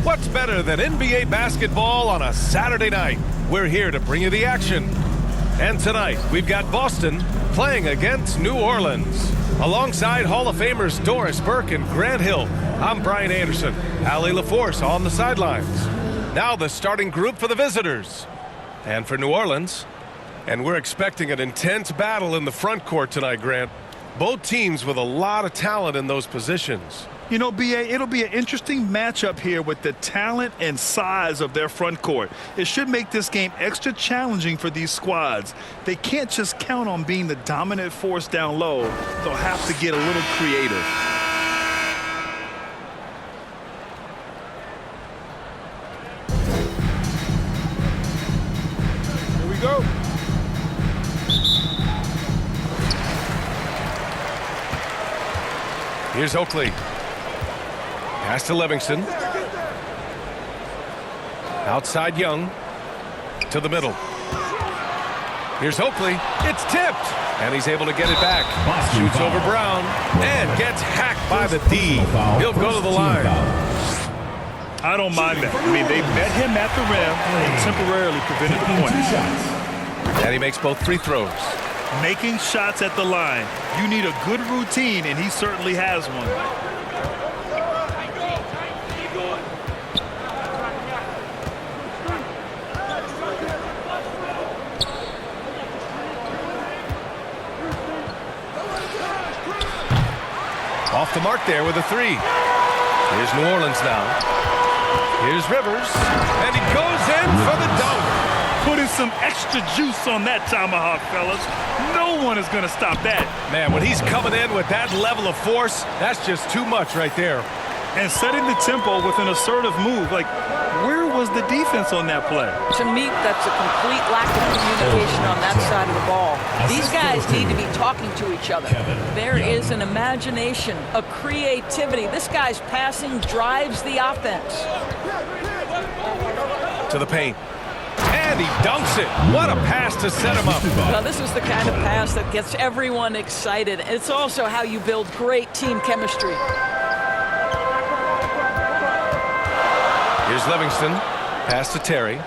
What's better than NBA basketball on a Saturday night? We're here to bring you the action. And tonight, we've got Boston playing against New Orleans. Alongside Hall of Famers Doris Burke and Grant Hill, I'm Brian Anderson. Allie LaForce on the sidelines. Now the starting group for the visitors. And for New Orleans. And we're expecting an intense battle in the front court tonight, Grant. Both teams with a lot of talent in those positions. You know, B.A., it'll be an interesting matchup here with the talent and size of their front court. It should make this game extra challenging for these squads. They can't just count on being the dominant force down low. They'll have to get a little creative. Here we go. Here's Oakley. Pass to Livingston. Outside Young. To the middle. Here's Oakley. It's tipped. And he's able to get it back. Shoots over Brown. And gets hacked by the D. He'll go to the line. I don't mind that. I mean, they met him at the rim and temporarily prevented the point. And he makes both free throws. Making shots at the line. You need a good routine, and he certainly has one. Off the mark there with a three. Here's New Orleans now. Here's Rivers. And he goes in for the dunk. Putting some extra juice on that tomahawk, fellas. No one is going to stop that. Man, when he's coming in with that level of force, that's just too much right there. And setting the tempo with an assertive move. Like, where was the defense on that play? To me, that's a complete lack of communication on that side of the ball. These guys need to be talking to each other. There is an imagination, a creativity. This guy's passing drives the offense. To the paint. And he dunks it. What a pass to set him up. Well, this is the kind of pass that gets everyone excited. It's also how you build great team chemistry. Here's Livingston. Pass to Terry.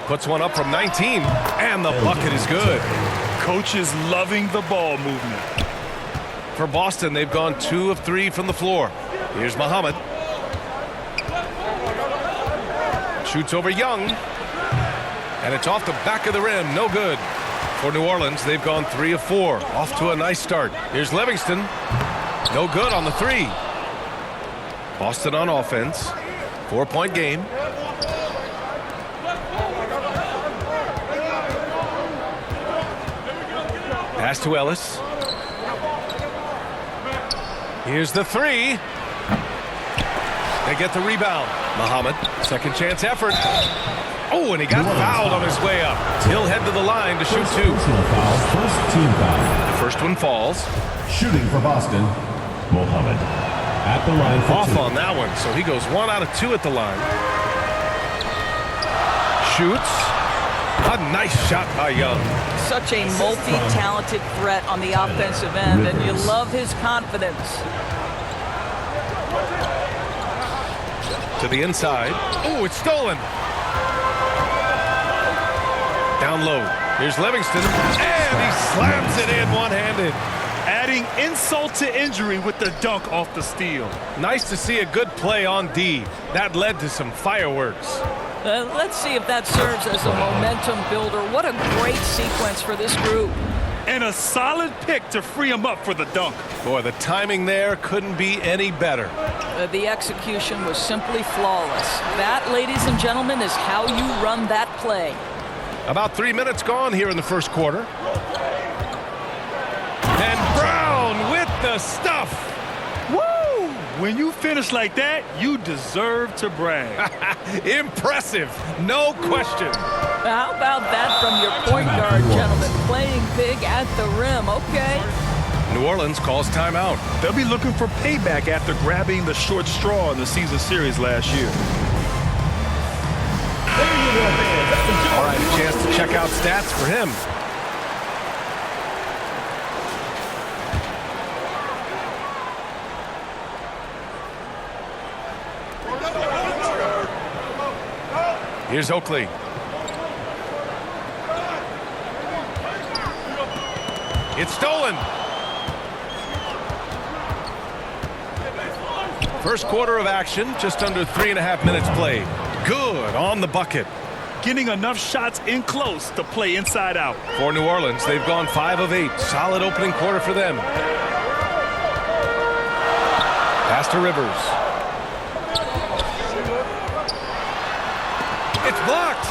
Puts one up from 19. And the bucket is good. Coach is loving the ball movement. For Boston, they've gone 2 of 3 from the floor. Here's Muhammad. Shoots over Young. And it's off the back of the rim. No good. For New Orleans, they've gone 3 of 4. Off to a nice start. Here's Livingston. No good on the three. Boston on offense. 4-point game. Pass to Ellis. Here's the three. They get the rebound. Muhammad, second chance effort. Oh, and he got fouled on his way up. He'll head to the line to shoot 2. First team foul. The first one falls. Shooting for Boston, Mohammed. At the line for Off 2. on that one, so he goes 1 out of 2 at the line. Shoots. A nice shot by Young. Such a multi-talented threat on the offensive end, and you love his confidence. To the inside. Oh, it's stolen. Down low. Here's Livingston. And he slams it in one-handed. Adding insult to injury with the dunk off the steal. Nice to see a good play on D. That led to some fireworks. Let's see if that serves as a momentum builder. What a great sequence for this group. And a solid pick to free him up for the dunk. Boy, the timing there couldn't be any better. The execution was simply flawless. That, ladies and gentlemen, is how you run that play. About 3 minutes gone here in the first quarter. And Brown with the stuff. Woo! When you finish like that, you deserve to brag. Impressive, no question. How about that from your point guard, gentlemen? Playing big at the rim, okay. New Orleans calls timeout. They'll be looking for payback after grabbing the short straw in the season series last year. All right, a chance to check out stats for him. Here's Oakley. It's stolen. First quarter of action, just under 3.5 minutes played. Good on the bucket. Getting enough shots in close to play inside out. For New Orleans, they've gone 5 of 8. Solid opening quarter for them. Pass to Rivers. It's blocked.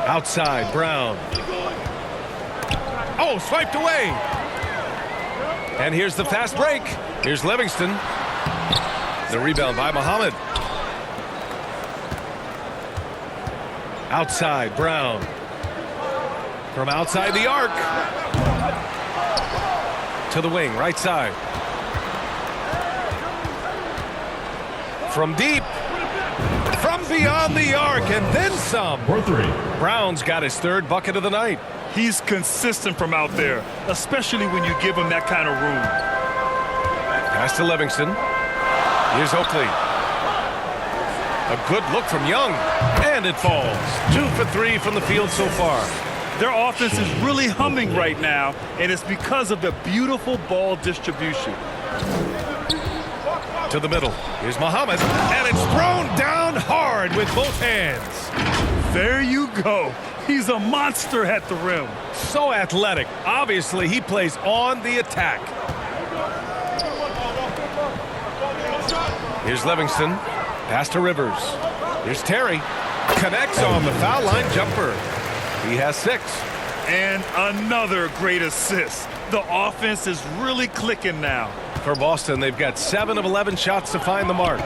Outside, Brown. Oh, swiped away. And here's the fast break. Here's Livingston. The rebound by Muhammad. Outside, Brown. From outside the arc. To the wing, right side. From deep. From beyond the arc, and then some. For 3. Brown's got his 3rd bucket of the night. He's consistent from out there, especially when you give him that kind of room. Pass to Livingston. Here's Oakley. A good look from Young. And it falls. 2 for 3 from the field so far. Their offense is really humming right now, and it's because of the beautiful ball distribution. To the middle. Here's Muhammad. And it's thrown down hard with both hands. There you go. He's a monster at the rim. So athletic. Obviously, he plays on the attack. Here's Livingston. Pass to Rivers. Here's Terry. Connects on the foul line jumper. He has 6. And another great assist. The offense is really clicking now. For Boston, they've got 7 of 11 shots to find the mark.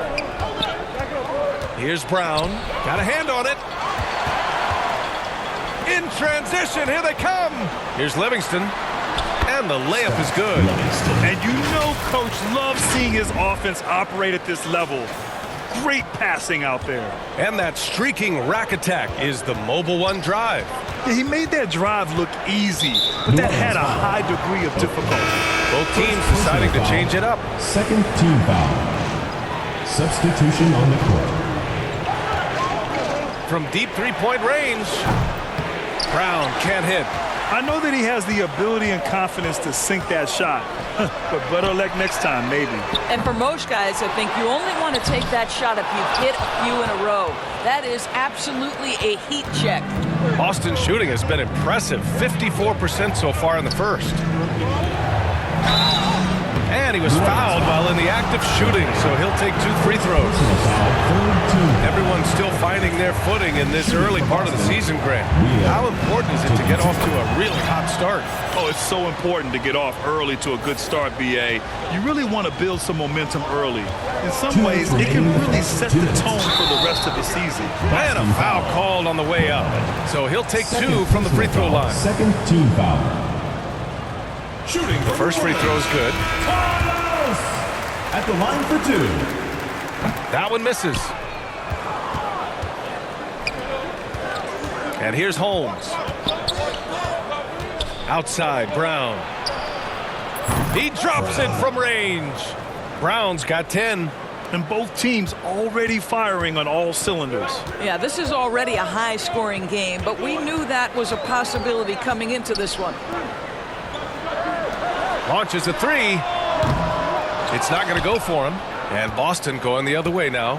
Here's Brown. Got a hand on it. In transition, here they come. Here's Livingston. And the layup is good. And you know Coach loves seeing his offense operate at this level. Great passing out there. And that streaking rack attack is the Mobile One drive. Yeah, he made that drive look easy, but that had a high degree of difficulty. Both teams deciding to change it up. 2nd team foul. Substitution on the court. From deep 3-point range. Brown can't hit. I know that he has the ability and confidence to sink that shot, but better luck next time, maybe. And for most guys, I think you only want to take that shot if you've hit a few in a row. That is absolutely a heat check. Boston's shooting has been impressive. 54% so far in the first. And he was fouled while in the act of shooting, so he'll take 2 free throws. Everyone's still finding their footing in this early part of the season, Grant. How important is it to get off to a really hot start? Oh, it's so important to get off early to a good start, BA. You really want to build some momentum early. In some ways, it can really set the tone for the rest of the season. And a foul called on the way up. So he'll take 2 from the free throw line. 2nd team foul. Shooting. The first free throw is good. At the line for 2. That one misses. And here's Holmes. Outside, Brown. He drops it from range. Brown's got 10. And both teams already firing on all cylinders. Yeah, this is already a high-scoring game, but we knew that was a possibility coming into this one. Launches a 3. It's not going to go for him. And Boston going the other way now.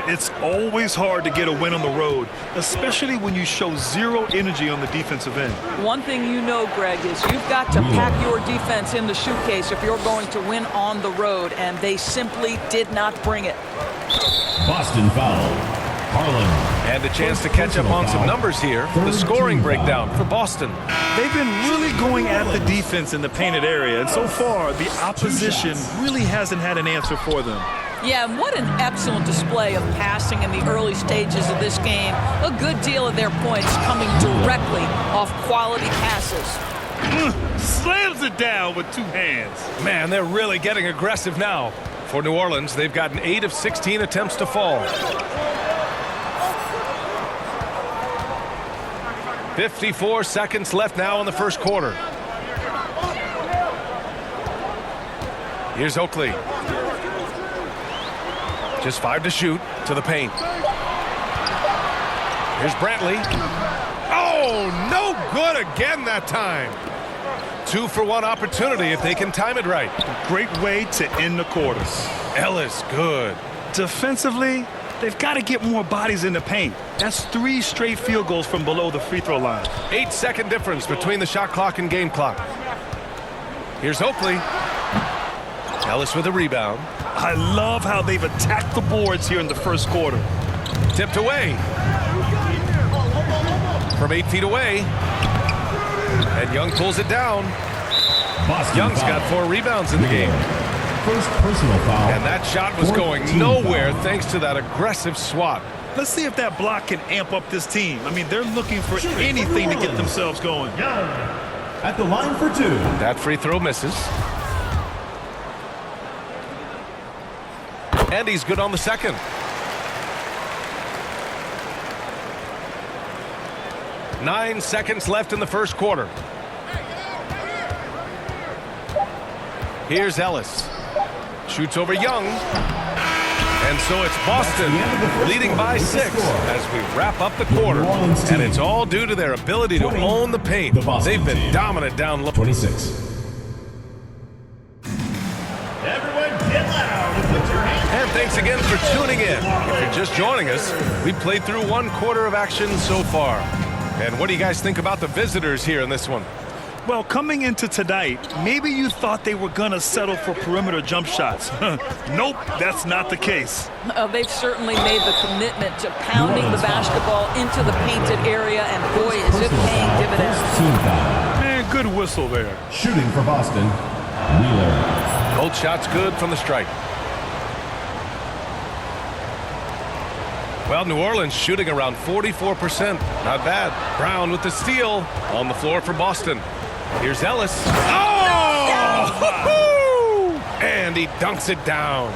It's always hard to get a win on the road, especially when you show zero energy on the defensive end. One thing you know, Greg, is you've got to pack your defense in the suitcase if you're going to win on the road, and they simply did not bring it. Boston foul. Harlan. And a chance to catch up on some numbers here. The scoring breakdown for Boston. They've been really going at the defense in the painted area, and so far, the opposition really hasn't had an answer for them. Yeah, and what an excellent display of passing in the early stages of this game. A good deal of their points coming directly off quality passes. Slams it down with 2 hands. Man, they're really getting aggressive now. For New Orleans, they've gotten 8 of 16 attempts to fall. 54 seconds left now in the first quarter. Here's Oakley. Just 5 to shoot to the paint. Here's Brantley. Oh, no good again that time. 2-for-1 opportunity if they can time it right. Great way to end the quarter. Ellis, good. Defensively, they've got to get more bodies in the paint. That's 3 straight field goals from below the free throw line. 8-second difference between the shot clock and game clock. Here's Oakley. Ellis with a rebound. I love how they've attacked the boards here in the first quarter. Tipped away. From 8 feet away. And Young pulls it down. Boston Young's foul. got 4 rebounds in the game. First personal foul. And that shot was going 14 nowhere foul. thanks to that aggressive swat. Let's see if that block can amp up this team. I mean, they're looking for anything to get themselves going. At the line for 2. That free throw misses. And he's good on the second. 9 seconds left in the first quarter. Here's Ellis. Shoots over Young. And so it's Boston leading by 6 as we wrap up the quarter. And it's all due to their ability to own the paint. They've been dominant down low. 26. And thanks again for tuning in. If you're just joining us, we've played through 1 quarter of action so far. And what do you guys think about the visitors here in this one? Well, coming into tonight, maybe you thought they were going to settle for perimeter jump shots. Nope, that's not the case. They've certainly made the commitment to pounding the basketball into the painted area, and boy, is it paying dividends. Team foul. Man, good whistle there. Shooting for Boston. Wheeler. Both shots good from the stripe. Well, New Orleans shooting around 44%. Not bad. Brown with the steal on the floor for Boston. Here's Ellis. Oh! And he dunks it down.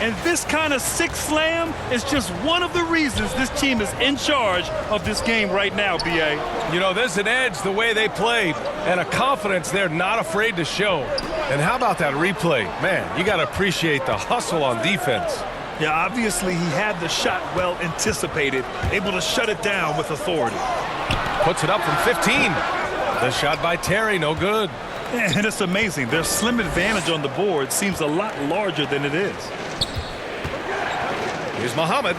And this kind of sick slam is just one of the reasons this team is in charge of this game right now, B.A. You know, there's an edge the way they played and a confidence they're not afraid to show. And how about that replay? Man, you got to appreciate the hustle on defense. Yeah, obviously he had the shot well anticipated, able to shut it down with authority. Puts it up from 15. The shot by Terry, no good. And it's amazing. Their slim advantage on the board seems a lot larger than it is. Here's Muhammad.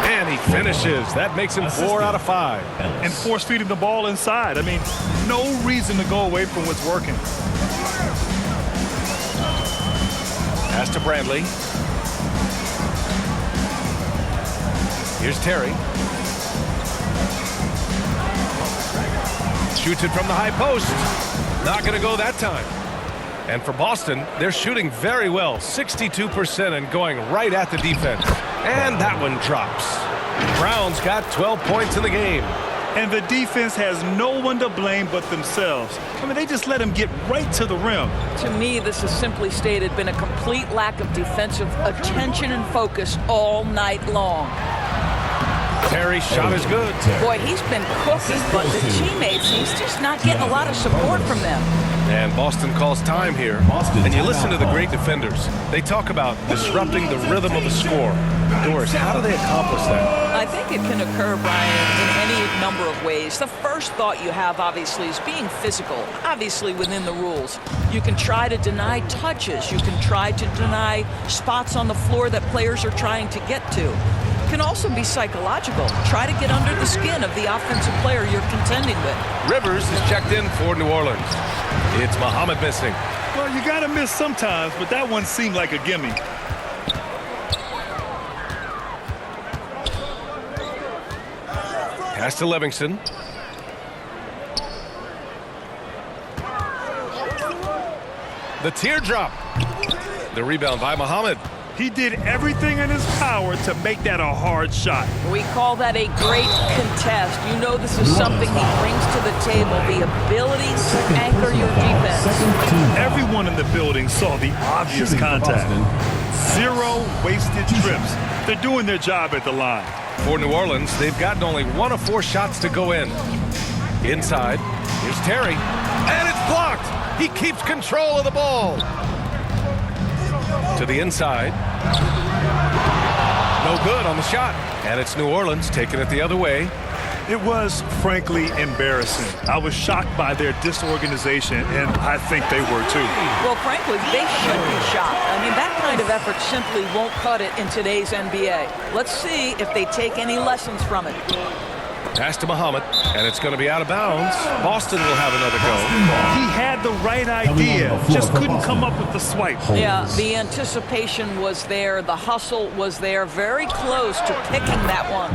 And he finishes. That makes him 4 out of 5. And force feeding the ball inside. I mean, no reason to go away from what's working. Pass to Brantley. Here's Terry. Shoots it from the high post. Not going to go that time. And for Boston, they're shooting very well, 62% and going right at the defense. And that one drops. Brown's got 12 points in the game. And the defense has no one to blame but themselves. I mean, they just let him get right to the rim. To me, this has simply stated been a complete lack of defensive attention and focus all night long. Terry's shot is good. Boy, he's been cooking, but the teammates, he's just not getting a lot of support from them. And Boston calls time here. And you listen to the great defenders. They talk about disrupting the rhythm of the score. Doris, how do they accomplish that? I think it can occur, Brian, in any number of ways. The first thought you have, obviously, is being physical, obviously within the rules. You can try to deny touches. You can try to deny spots on the floor that players are trying to get to. Can also be psychological. Try to get under the skin of the offensive player you're contending with. Rivers is checked in for New Orleans. It's Muhammad missing. Well, you got to miss sometimes, but that one seemed like a gimme. Pass to Livingston. The teardrop. The rebound by Muhammad. He did everything in his power to make that a hard shot. We call that a great contest. You know this is something he brings to the table, the ability to anchor your defense. Everyone in the building saw the obvious contact. 0 wasted trips. They're doing their job at the line. For New Orleans, they've gotten only 1 of 4 shots to go in. Inside, here's Terry. And it's blocked. He keeps control of the ball. To the inside. No good on the shot. And it's New Orleans taking it the other way. It was, frankly, embarrassing. I was shocked by their disorganization, and I think they were too. Well, frankly, they should be shocked. I mean, that kind of effort simply won't cut it in today's NBA. Let's see if they take any lessons from it. Pass to Muhammad, and it's going to be out of bounds. Boston will have another go. He had the right idea, just couldn't come up with the swipe. Yeah, the anticipation was there. The hustle was there. Very close to picking that one.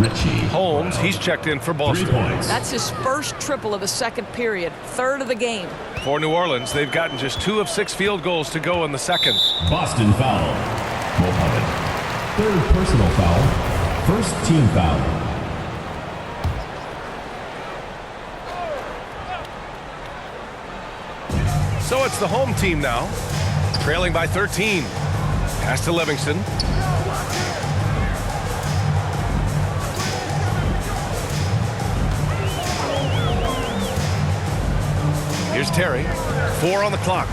Holmes, he's checked in for Boston. That's his first triple of the second period, third of the game. For New Orleans, they've gotten just 2 of 6 field goals to go in the second. Boston foul. Mohammed. Third personal foul. First team foul. So it's the home team now, trailing by 13. Pass to Livingston. Here's Terry. 4 on the clock.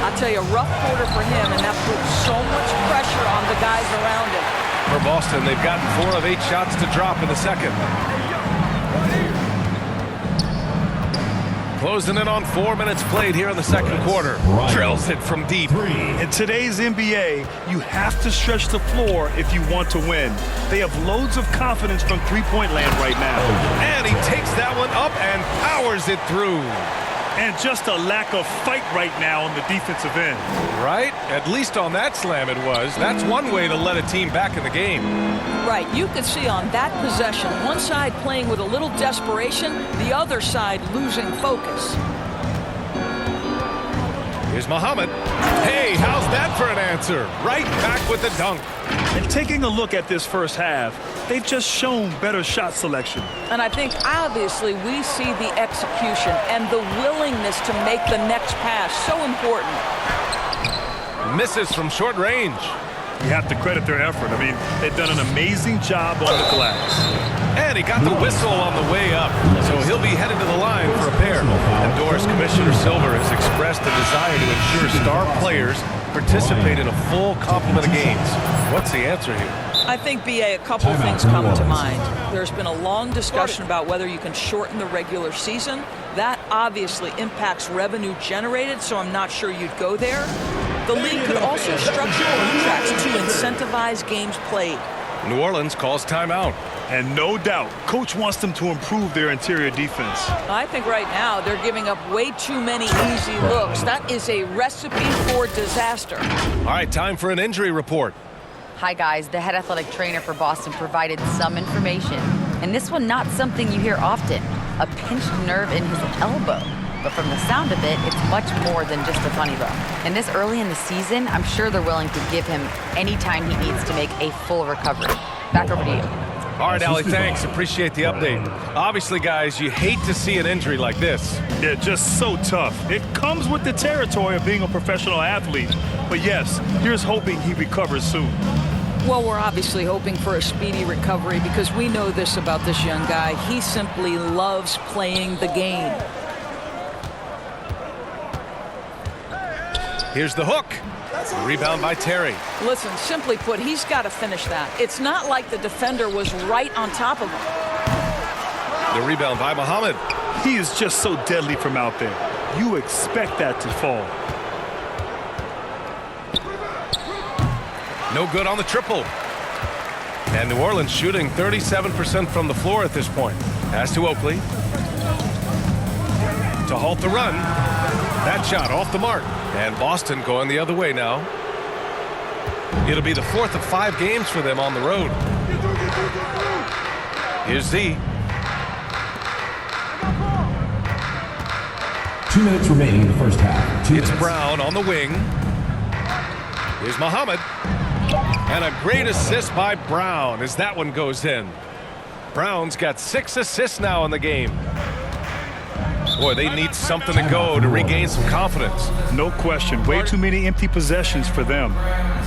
I'll tell you, a rough quarter for him, and that puts so much pressure on the guys around him. For Boston, they've gotten 4 of 8 shots to drop in the second. Closing in on 4 minutes played here in the second quarter. Drills it from deep. In today's NBA, you have to stretch the floor if you want to win. They have loads of confidence from three-point land right now. And he takes that one up and powers it through. And just a lack of fight right now on the defensive end. Right? At least on that slam it was. That's one way to let a team back in the game. Right, you could see on that possession, one side playing with a little desperation, the other side losing focus. Here's Muhammad. Hey, how's that for an answer? Right back with the dunk. And taking a look at this first half, they've just shown better shot selection. And I think obviously we see the execution and the willingness to make the next pass so important. Misses from short range. You have to credit their effort. I mean, they've done an amazing job on the glass. And he got the whistle on the way up, so he'll be headed to the line for a pair. And Doris, Commissioner Silver has expressed a desire to ensure star players participate in a full complement of games. What's the answer here? I think, B.A., a couple of things come to mind. There's been a long discussion about whether you can shorten the regular season. That obviously impacts revenue generated, so I'm not sure you'd go there. The league could also structure contracts to incentivize games played. New Orleans calls timeout. And no doubt, coach wants them to improve their interior defense. I think right now they're giving up way too many easy looks. That is a recipe for disaster. All right, time for an injury report. Hi, guys. The head athletic trainer for Boston provided some information. And this one, not something you hear often. A pinched nerve in his elbow. But from the sound of it, it's much more than just a funny bone. And this early in the season, I'm sure they're willing to give him any time he needs to make a full recovery. Back over to you. All right, Allie, thanks. Appreciate the update. Obviously, guys, you hate to see an injury like this. Yeah, just so tough. It comes with the territory of being a professional athlete. But yes, here's hoping he recovers soon. Well, we're obviously hoping for a speedy recovery because we know this about this young guy. He simply loves playing the game. Here's the hook. Rebound by Terry. Listen, simply put, he's got to finish that. It's not like the defender was right on top of him. The rebound by Muhammad. He is just so deadly from out there. You expect that to fall. No good on the triple. And New Orleans shooting 37% from the floor at this point. Pass to Oakley. To halt the run. That shot off the mark. And Boston going the other way now. It'll be the 4th of 5 games for them on the road. Here's Z. 2 minutes remaining in the first half. It's Brown on the wing. Here's Muhammad. And a great assist by Brown as that one goes in. Brown's got 6 assists now in the game. Boy, they need something to go to regain some confidence. No question. Way too many empty possessions for them.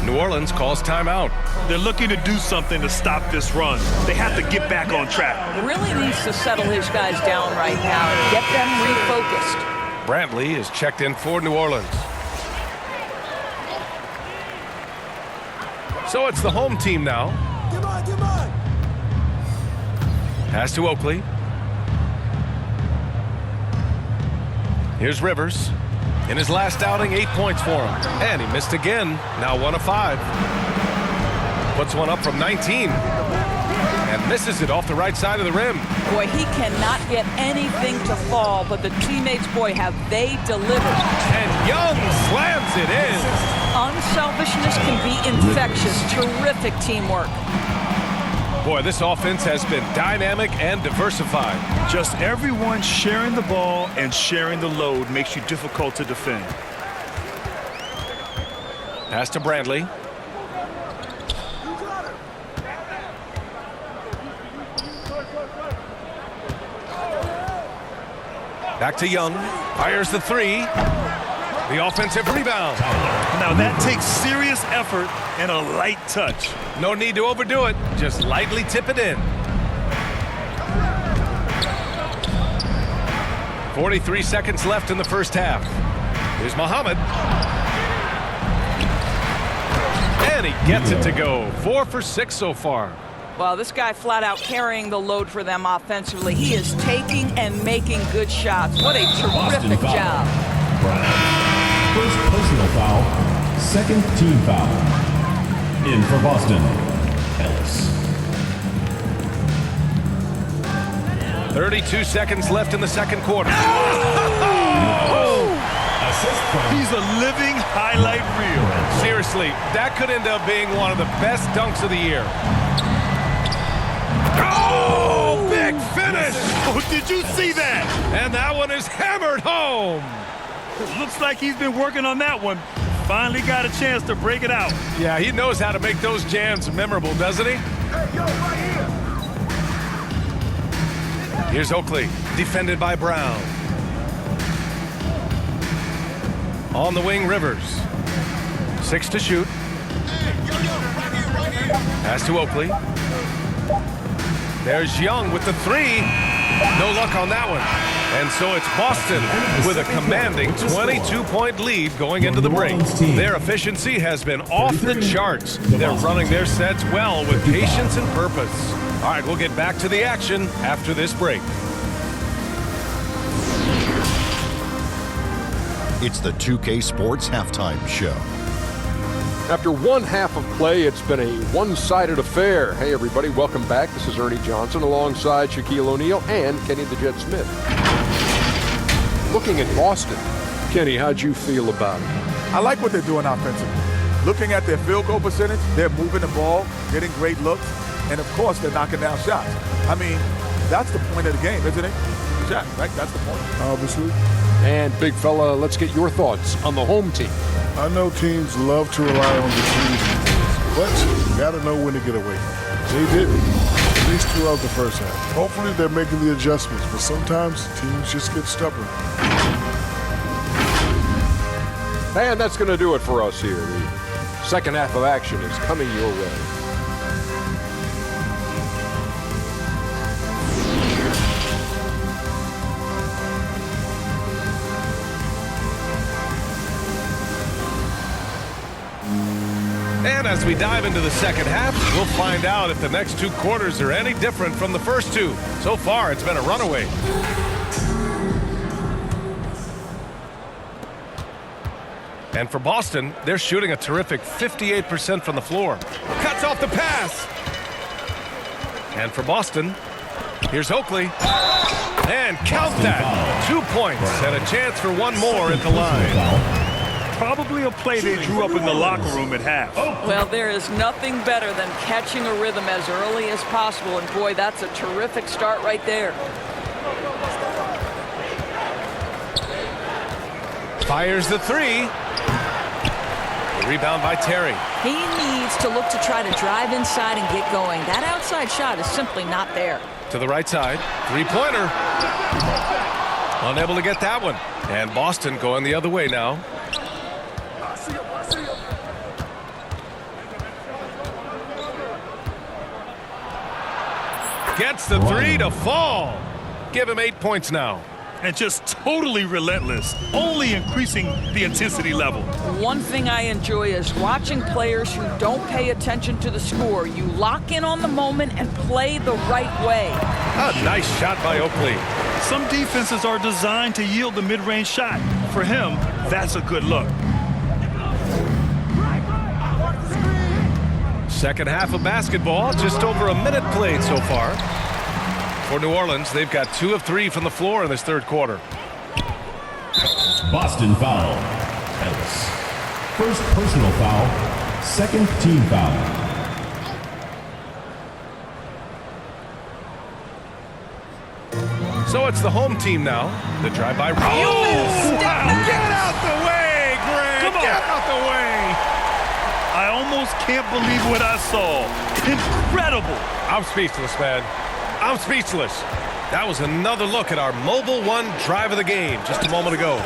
New Orleans calls timeout. They're looking to do something to stop this run. They have to get back on track. Really needs to settle his guys down right now and get them refocused. Brantley is checked in for New Orleans. So it's the home team now. Pass to Oakley. Here's Rivers. In his last outing, 8 points for him. And he missed again. Now 1 of 5. Puts one up from 19. And misses it off the right side of the rim. Boy, he cannot get anything to fall, but the teammates, boy, have they delivered. And Young slams it in. Unselfishness can be infectious. Terrific teamwork. Boy, this offense has been dynamic and diversified. Just everyone sharing the ball and sharing the load makes you difficult to defend. Pass to Bradley. Back to Young. Fires the 3. The offensive rebound. Now that takes serious effort and a light touch. No need to overdo it. Just lightly tip it in. 43 seconds left in the first half. Here's Muhammad. And he gets it to go. 4 for 6 so far. Well, this guy flat out carrying the load for them offensively. He is taking and making good shots. What a terrific job. First personal foul, second team foul. In for Boston, Ellis. 32 seconds left in the second quarter. He's a living highlight reel. Seriously, that could end up being one of the best dunks of the year. Oh, big finish! Oh, did you see that? And that one is hammered home. Looks like he's been working on that one. Finally got a chance to break it out. Yeah, he knows how to make those jams memorable, doesn't he? Hey, yo, right here. Here's Oakley, defended by Brown. On the wing, Rivers. 6 to shoot. Pass to Oakley. There's Young with the 3. No luck on that one. And so it's Boston with a commanding 22-point lead going into the break. Their efficiency has been off the charts. They're running their sets well with patience and purpose. All right, we'll get back to the action after this break. It's the 2K Sports Halftime Show. After one half of play, it's been a one-sided affair. Hey, everybody, welcome back. This is Ernie Johnson alongside Shaquille O'Neal and Kenny the Jet Smith. Looking at Boston, Kenny, how'd you feel about it? I like what they're doing offensively. Looking at their field goal percentage, they're moving the ball, getting great looks, and of course, they're knocking down shots. I mean, that's the point of the game, isn't it? Shot, right? That's the point. Obviously. And, big fella, let's get your thoughts on the home team. I know teams love to rely on the teams, but you got to know when to get away. They didn't, at least throughout the first half. Hopefully they're making the adjustments, but sometimes teams just get stubborn. And that's going to do it for us here. The second half of action is coming your way. And as we dive into the second half, we'll find out if the next 2 quarters are any different from the first 2. So far, it's been a runaway. And for Boston, they're shooting a terrific 58% from the floor. Cuts off the pass. And for Boston, here's Oakley. And count that. 2 points and a chance for one more at the line. Probably a play they drew up in the locker room at half. Well, there is nothing better than catching a rhythm as early as possible. And, boy, that's a terrific start right there. Fires the 3. Rebound by Terry. He needs to look to try to drive inside and get going. That outside shot is simply not there. To the right side. 3-pointer. Unable to get that one. And Boston going the other way now. Gets the 3 to fall. Give him 8 points now. And just totally relentless, only increasing the intensity level. One thing I enjoy is watching players who don't pay attention to the score. You lock in on the moment and play the right way. A nice shot by Oakley. Some defenses are designed to yield the mid-range shot. For him, that's a good look. Second half of basketball, just over a minute played so far. For New Orleans, they've got 2 of 3 from the floor in this third quarter. Boston foul. Ellis. First personal foul. Second team foul. So it's the home team now. The drive-by. Oh! Wow. Get out the way, Greg! Come on. Get out the way! I almost can't believe what I saw. Incredible. I'm speechless, man. I'm speechless. That was another look at our Mobile One drive of the game just a moment ago.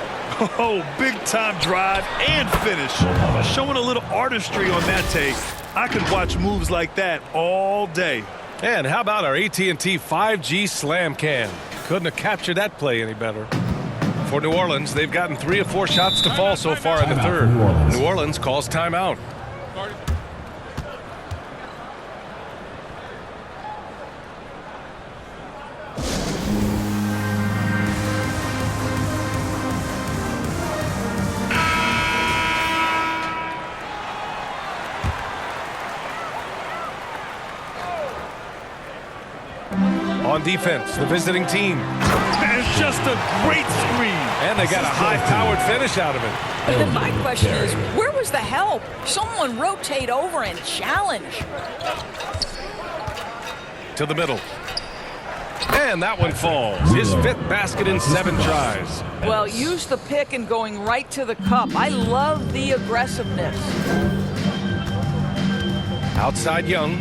Oh, big-time drive and finish. Showing a little artistry on that take. I could watch moves like that all day. And how about our AT&T 5G Slam Cam? Couldn't have captured that play any better. For New Orleans, they've gotten 3 of 4 shots to fall so far in the third. New Orleans calls timeout. On defense, the visiting team. And just a great screen. And they got a high-powered finish out of it. But then my question is, where was the help? Someone rotate over and challenge. To the middle. And that one falls. His 5th basket in 7 tries. Well, use the pick and going right to the cup. I love the aggressiveness. Outside Young.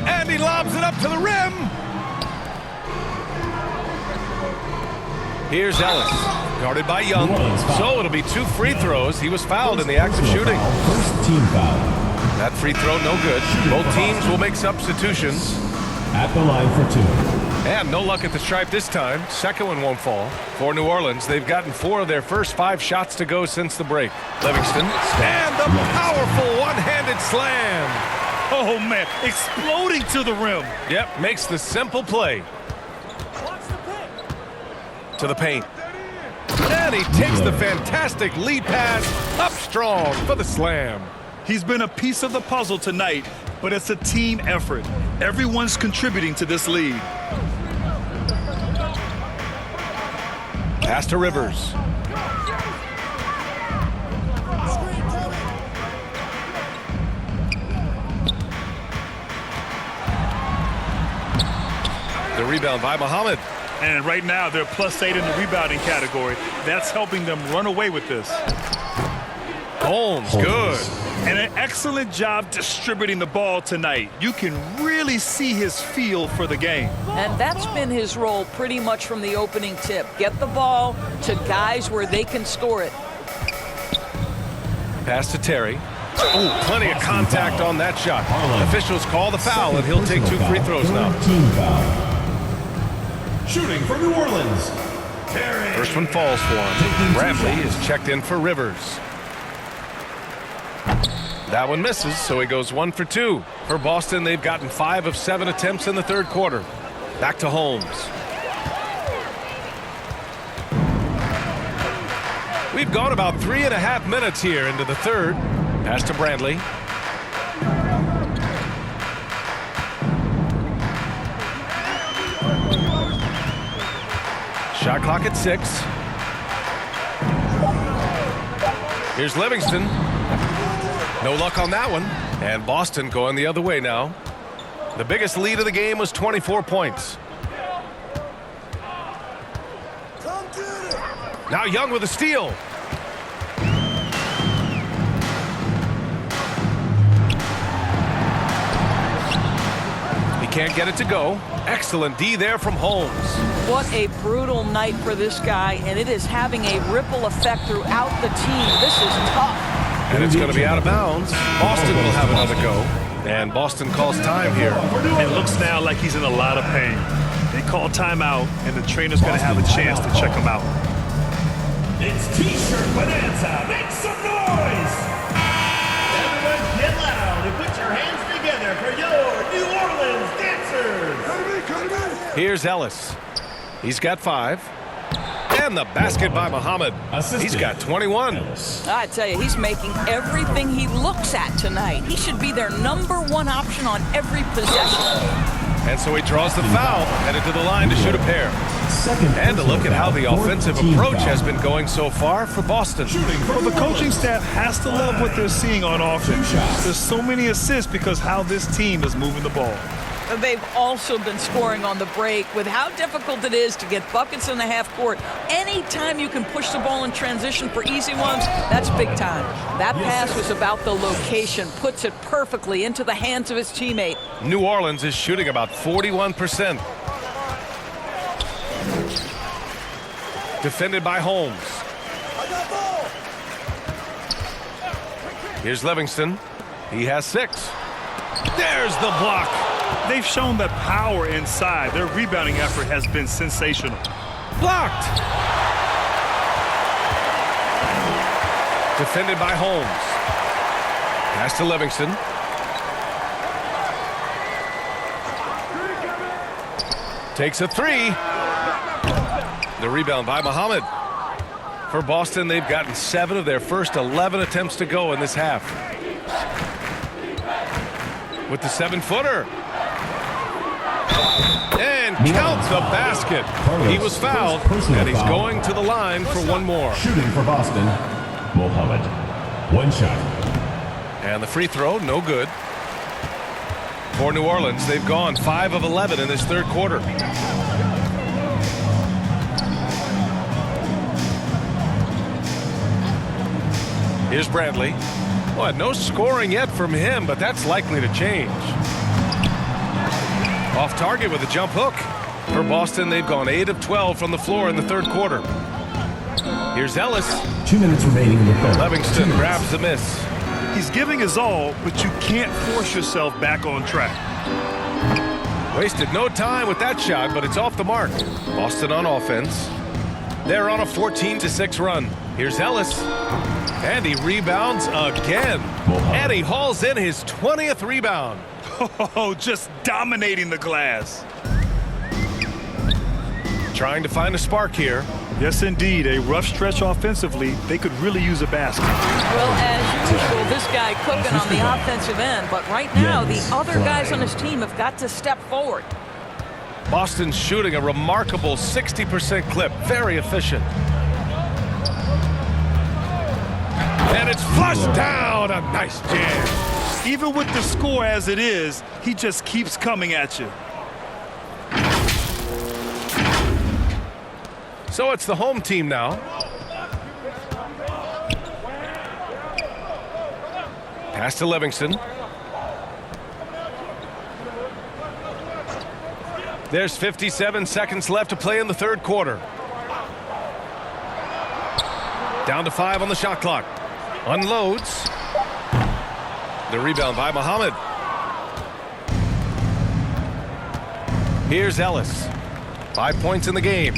And he lobs it up to the rim. Here's Ellis, guarded by Young. So it'll be 2 free throws. He was fouled in the act of shooting. First team foul. That free throw no good. Both teams will make substitutions. At the line for 2. And no luck at the stripe this time. Second one won't fall. For New Orleans, they've gotten 4 of their first 5 shots to go since the break. Livingston. And the powerful one-handed slam. Oh, man, exploding to the rim. Yep, makes the simple play. To the paint. And he takes the fantastic lead pass up strong for the slam. He's been a piece of the puzzle tonight, but it's a team effort. Everyone's contributing to this lead. Pass to Rivers. The rebound by Muhammad. And right now, they're +8 in the rebounding category. That's helping them run away with this. Holmes, good. And an excellent job distributing the ball tonight. You can really see his feel for the game. And that's been his role pretty much from the opening tip. Get the ball to guys where they can score it. Pass to Terry. Oh, plenty of contact on that shot. Officials call the foul, and he'll take 2 free throws now. Team foul. Shooting for New Orleans. Terry. First one falls for him. Bradley is checked in for Rivers. That one misses, so he goes 1 for 2. For Boston, they've gotten 5 of 7 attempts in the third quarter. Back to Holmes. We've gone about 3.5 minutes here into the third. Pass to Bradley. Shot clock at 6. Here's Livingston. No luck on that one. And Boston going the other way now. The biggest lead of the game was 24 points. Now Young with a steal. He can't get it to go. Excellent D there from Holmes. What a brutal night for this guy, and it is having a ripple effect throughout the team. This is tough. And it's going to be out of bounds. Boston will have another go. And Boston calls time here. It looks now like he's in a lot of pain. They call timeout, and the trainer's going to have a chance to check them out. It's T-shirt bonanza. Make some noise! Everyone get loud and put your hands together for your New Orleans dancers! Here's Ellis. He's got 5. And the basket by Muhammad. He's got 21. I tell you, he's making everything he looks at tonight. He should be their #1 option on every possession. And so he draws the foul, headed to the line to shoot a pair. And to look at how the offensive approach has been going so far for Boston. Well, the coaching staff has to love what they're seeing on offense. There's so many assists because how this team is moving the ball. They've also been scoring on the break. With how difficult it is to get buckets in the half court, anytime you can push the ball in transition for easy ones, that's big time. That pass was about the location, puts it perfectly into the hands of his teammate. New Orleans is shooting about 41%. Defended by Holmes. Here's Livingston. He has 6. There's the block. They've shown that power inside. Their rebounding effort has been sensational. Blocked. Defended by Holmes. Pass to Livingston. Takes a 3. The rebound by Muhammad. For Boston, they've gotten 7 of their first 11 attempts to go in this half. With the 7-footer. And count the basket. He was fouled, and he's going to the line for one more. Shooting for Boston, Mohammed. 1 shot. And the free throw, no good. For New Orleans, they've gone 5 of 11 in this third quarter. Here's Bradley. Well, no scoring yet from him, but that's likely to change. Off target with a jump hook. For Boston, they've gone 8 of 12 from the floor in the third quarter. Here's Ellis. 2 minutes remaining in the third. Livingston grabs the miss. He's giving his all, but you can't force yourself back on track. Wasted no time with that shot, but it's off the mark. Boston on offense. They're on a 14-6 run. Here's Ellis. And he rebounds again. And he hauls in his 20th rebound. Oh, just dominating the glass. Trying to find a spark here. Yes, indeed. A rough stretch offensively. They could really use a basket. Well, as usual, this guy cooking on the offensive end. But right now, the other guys on his team have got to step forward. Boston's shooting a remarkable 60% clip. Very efficient. And it's flushed down. A nice jam. Even with the score as it is, he just keeps coming at you. So it's the home team now. Pass to Livingston. There's 57 seconds left to play in the third quarter. Down to 5 on the shot clock. Unloads. The rebound by Muhammad. Here's Ellis. 5 points in the game.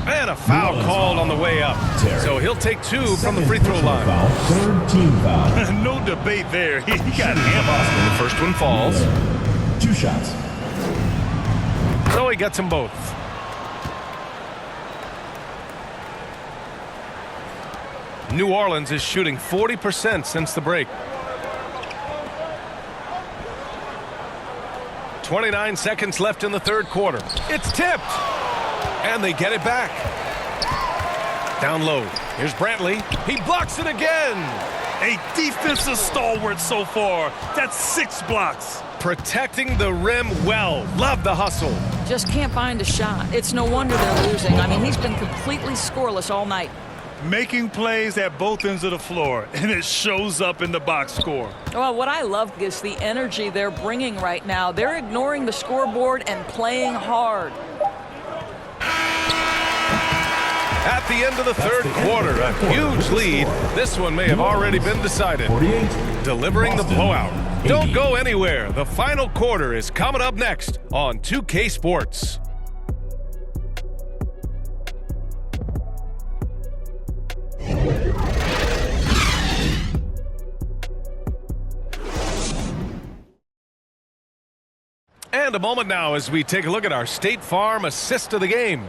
And a foul called on the way up. So he'll take 2 from the free throw line. Third team foul. No debate there. He got hammered. The first one falls. 2 shots. So he gets them both. New Orleans is shooting 40% since the break. 29 seconds left in the third quarter. It's tipped. And they get it back. Down low. Here's Brantley. He blocks it again. A defensive stalwart so far. That's 6 blocks. Protecting the rim well. Love the hustle. Just can't find a shot. It's no wonder they're losing. I mean, he's been completely scoreless all night. Making plays at both ends of the floor, and it shows up in the box score. Well, what I love is the energy they're bringing right now. They're ignoring the scoreboard and playing hard. At the end of the third quarter, a huge lead. This one may have already been decided. 48. Delivering the Boston, blowout. 80. Don't go anywhere. The final quarter is coming up next on 2K Sports. And a moment now as we take a look at our State Farm assist of the game.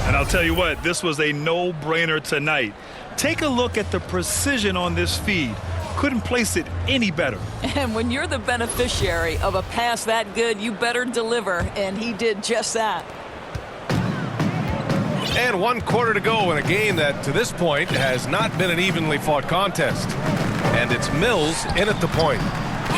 And I'll tell you what, this was a no-brainer tonight. Take a look at the precision on this feed. Couldn't place it any better. And when you're the beneficiary of a pass that good, you better deliver, and he did just that. And 1 quarter to go in a game that, to this point, has not been an evenly fought contest. And it's Mills in at the point.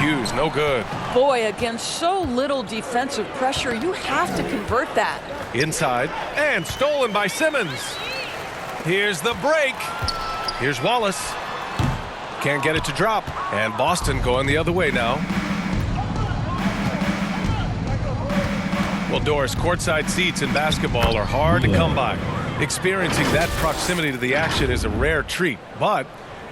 Hughes, no good. Boy, against so little defensive pressure, you have to convert that. Inside, and stolen by Simmons. Here's the break. Here's Wallace. Can't get it to drop. And Boston going the other way now. Well, Doris, courtside seats in basketball are hard to come by. Experiencing that proximity to the action is a rare treat. But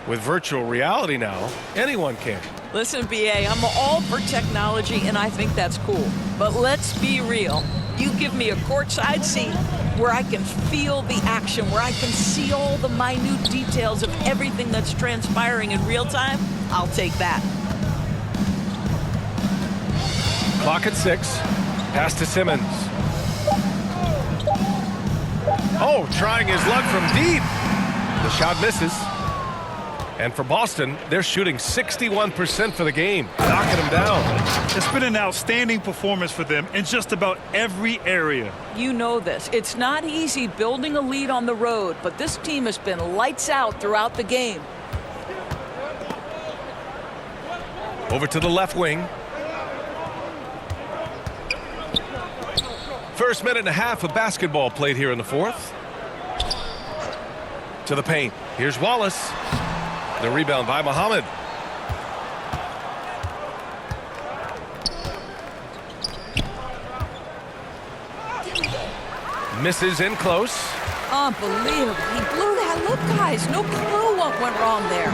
with virtual reality now, anyone can. Listen, BA, I'm all for technology, and I think that's cool. But let's be real. You give me a courtside seat where I can feel the action, where I can see all the minute details of everything that's transpiring in real time, I'll take that. Clock at 6. Pass to Simmons. Oh, trying his luck from deep. The shot misses. And for Boston, they're shooting 61% for the game, knocking them down. It's been an outstanding performance for them in just about every area. You know this. It's not easy building a lead on the road, but this team has been lights out throughout the game. Over to the left wing. First minute and a half of basketball played here in the fourth. To the paint. Here's Wallace. The rebound by Muhammad. Misses in close. Unbelievable. He blew that look, guys. No clue what went wrong there.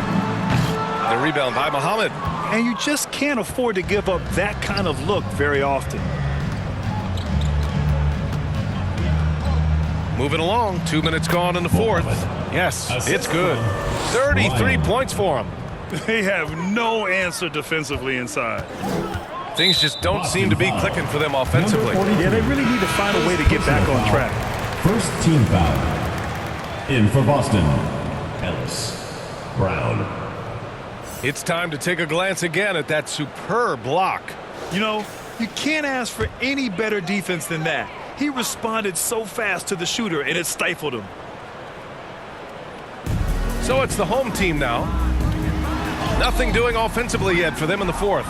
The rebound by Muhammad. And you just can't afford to give up that kind of look very often. Moving along. 2 minutes gone in the fourth. Yes, it's good. 33 points for him. They have no answer defensively inside. Things just don't seem to be clicking for them offensively. Yeah, they really need to find a way to get back on track. First team foul. In for Boston, Ellis Brown. It's time to take a glance again at that superb block. You know, you can't ask for any better defense than that. He responded so fast to the shooter, and it stifled him. So it's the home team now. Nothing doing offensively yet for them in the fourth.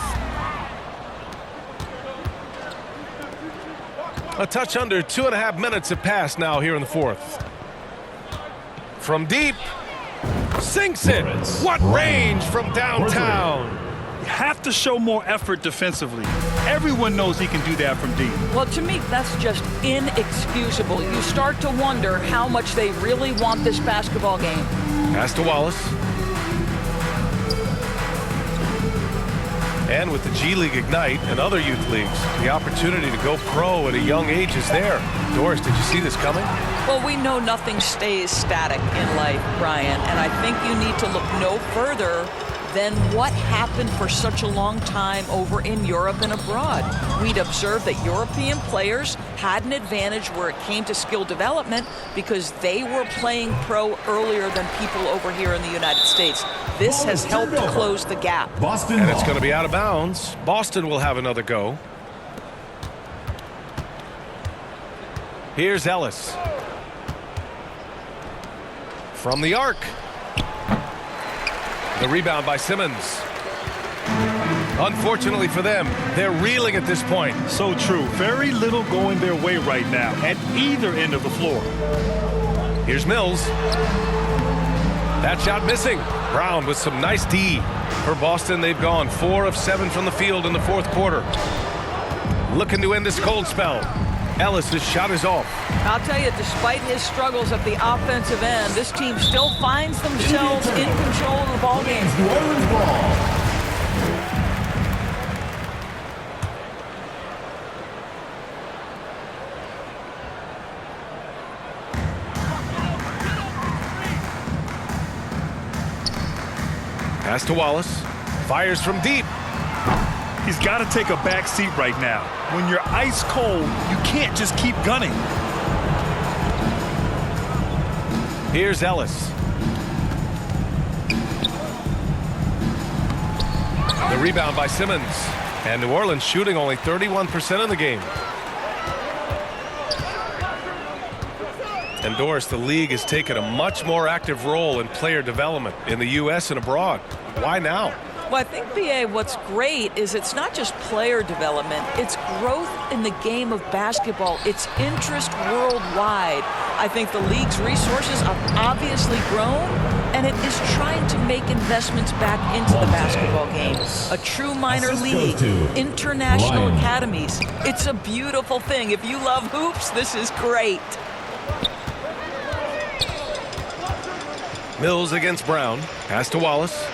A touch under 2.5 minutes have passed now here in the fourth. From deep. Sinks it. What range from downtown. You have to show more effort defensively. Everyone knows he can do that from deep. Well, to me, that's just inexcusable. You start to wonder how much they really want this basketball game. Pass to Wallace. And with the G League Ignite and other youth leagues, the opportunity to go pro at a young age is there. Doris, did you see this coming? Well, we know nothing stays static in life, Brian, and I think you need to look no further than what happened for such a long time over in Europe and abroad. We'd observed that European players had an advantage where it came to skill development because they were playing pro earlier than people over here in the United States. This has helped close the gap. And it's going to be out of bounds. Boston will have another go. Here's Ellis. From the arc. The rebound by Simmons. Unfortunately for them, they're reeling at this point. So true. Very little going their way right now at either end of the floor. Here's Mills. That shot missing. Brown with some nice D. For Boston, they've gone 4 of 7 from the field in the fourth quarter. Looking to end this cold spell. Ellis's shot is off. I'll tell you, despite his struggles at the offensive end, this team still finds themselves in control of the ball game. New Orleans ball. Pass to Wallace. Fires from deep. He's got to take a back seat right now. When you're ice cold, you can't just keep gunning. Here's Ellis. The rebound by Simmons. And New Orleans shooting only 31% in the game. And Doris, the league has taken a much more active role in player development in the U.S. and abroad. Why now? Well, I think, B.A., what's great is it's not just player development. It's growth in the game of basketball. It's interest worldwide. I think the league's resources have obviously grown, and it is trying to make investments back into the basketball game. A true minor league, international academies. It's a beautiful thing. If you love hoops, this is great. Mills against Brown. Pass to Wallace.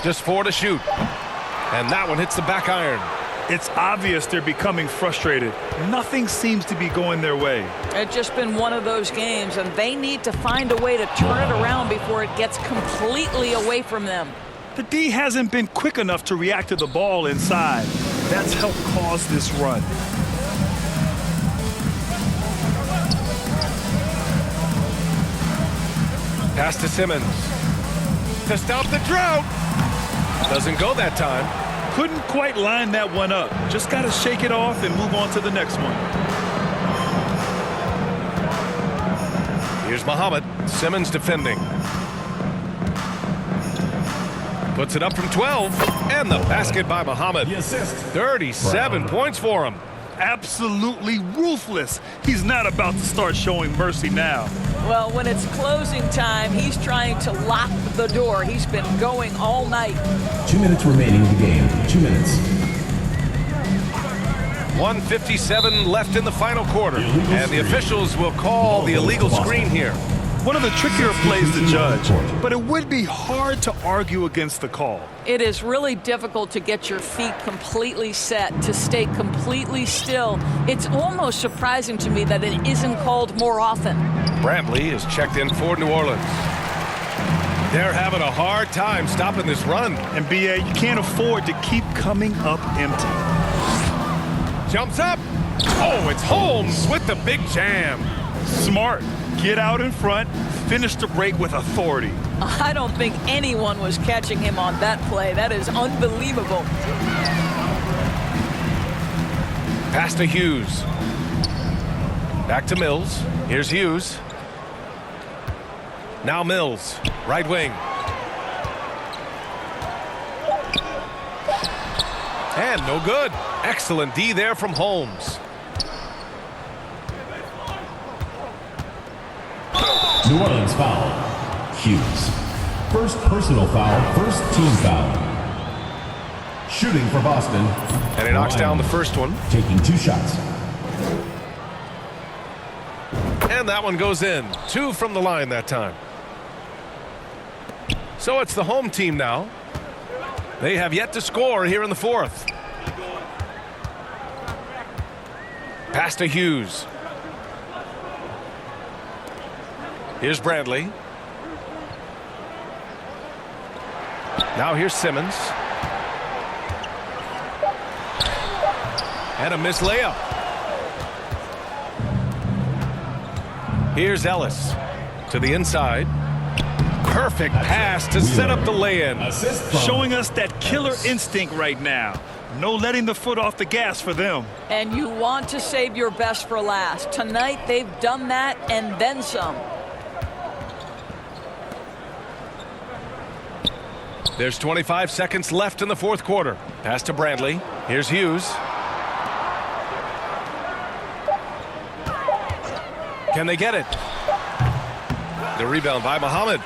Just 4 to shoot. And that one hits the back iron. It's obvious they're becoming frustrated. Nothing seems to be going their way. It's just been one of those games, and they need to find a way to turn it around before it gets completely away from them. The D hasn't been quick enough to react to the ball inside. That's helped cause this run. Pass to Simmons. To stop the drought. Doesn't go that time. Couldn't quite line that one up. Just got to shake it off and move on to the next one. Here's Muhammad. Simmons defending. Puts it up from 12. And the basket by Muhammad. 37 points for him. Absolutely ruthless. He's not about to start showing mercy now. Well, when it's closing time, he's trying to lock the door. He's been going all night. 2 minutes remaining in the game. 2 minutes. 1:57 left in the final quarter. And the officials will call the illegal screen here. One of the trickier plays to judge, but it would be hard to argue against the call. It is really difficult to get your feet completely set, to stay completely still. It's almost surprising to me that it isn't called more often. Brantley is checked in for New Orleans. They're having a hard time stopping this run. And B.A., you can't afford to keep coming up empty. Jumps up. Oh, it's Holmes with the big jam. Smart. Get out in front, finish the break with authority. I don't think anyone was catching him on that play. That is unbelievable. Pass to Hughes. Back to Mills. Here's Hughes. Now Mills, right wing. And no good. Excellent D there from Holmes. New Orleans foul. Hughes. First personal foul, first team foul. Shooting for Boston. And he knocks down the first one. Taking 2 shots. And that one goes in. 2 from the line that time. So it's the home team now. They have yet to score here in the fourth. Pass to Hughes. Here's Bradley. Now here's Simmons. And a missed layup. Here's Ellis to the inside. Perfect pass to set up the lay-in. Showing us that killer instinct right now. No letting the foot off the gas for them. And you want to save your best for last. Tonight they've done that and then some. There's 25 seconds left in the fourth quarter. Pass to Bradley. Here's Hughes. Can they get it? The rebound by Muhammad.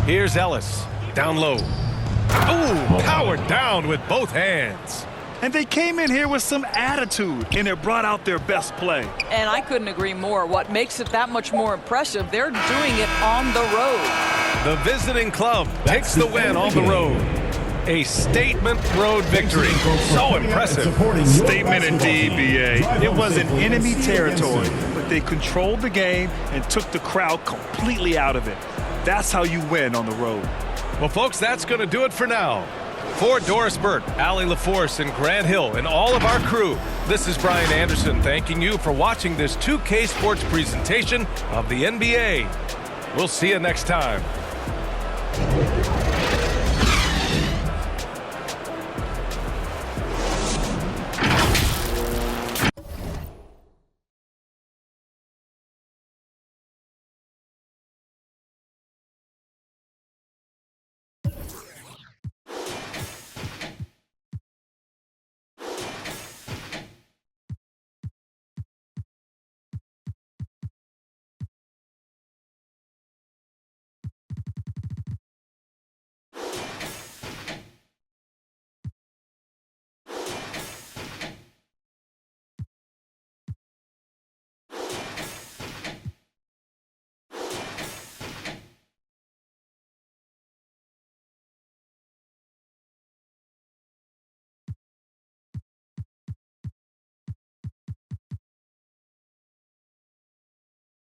Here's Ellis. Down low. Ooh, powered down with both hands. And they came in here with some attitude, and it brought out their best play. And I couldn't agree more. What makes it that much more impressive, they're doing it on the road. The visiting club takes the win on the road. A statement road victory. So impressive. Statement indeed, BA. It was in enemy territory, but they controlled the game and took the crowd completely out of it. That's how you win on the road. Well, folks, that's going to do it for now. For Doris Burt, Allie LaForce, and Grant Hill, and all of our crew, this is Brian Anderson thanking you for watching this 2K Sports presentation of the NBA. We'll see you next time.